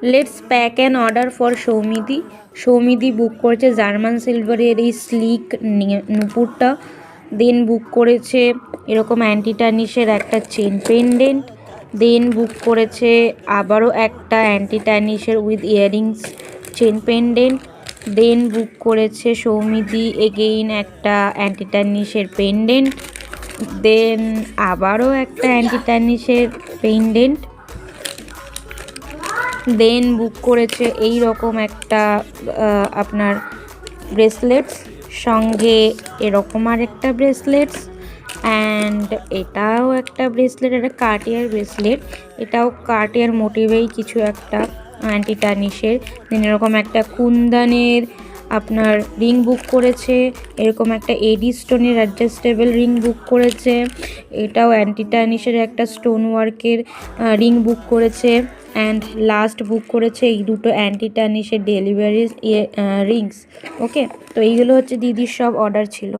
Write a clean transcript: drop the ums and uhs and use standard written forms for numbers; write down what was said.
Let's pack an order for Soumidi. Soumidi book করেছে German সিলভারের এই স্লিক নুপুরটা। দেন বুক করেছে এরকম অ্যান্টি টার্নিশের একটা চেন পেন্ডেন্ট। দেন বুক করেছে আবারও একটা অ্যান্টি টার্নিশের with earrings chain pendant. Then book করেছে সৌমিদি এগেইন একটা অ্যান্টি টার্নিশের পেন্ডেন্ট। দেন আবারও একটা অ্যান্টি টার্নিশের পেন্ডেন্ট। দেন বুক করেছে এই রকম একটা আপনার ব্রেসলেটস, সঙ্গে এরকম আর একটা ব্রেসলেটস, অ্যান্ড এটাও একটা ব্রেসলেট, এটা কার্টিয়ার ব্রেসলেট, এটাও কার্টিয়ার মোটিভেই কিছু একটা অ্যান্টি টার্নিশের। দেন এরকম একটা কুন্দানের আপনার রিং বুক করেছে, এরকম একটা এডি স্টোনের অ্যাডজাস্টেবল রিং বুক করেছে, এটাও অ্যান্টি টার্নিশের একটা স্টোন ওয়ার্কের রিং বুক করেছে, অ্যান্ড লাস্ট বুক করেছে এই দুটো অ্যান্টি টার্নিশের ডেলিভারি রিংস। ওকে, তো এইগুলো হচ্ছে দিদির সব অর্ডার ছিল।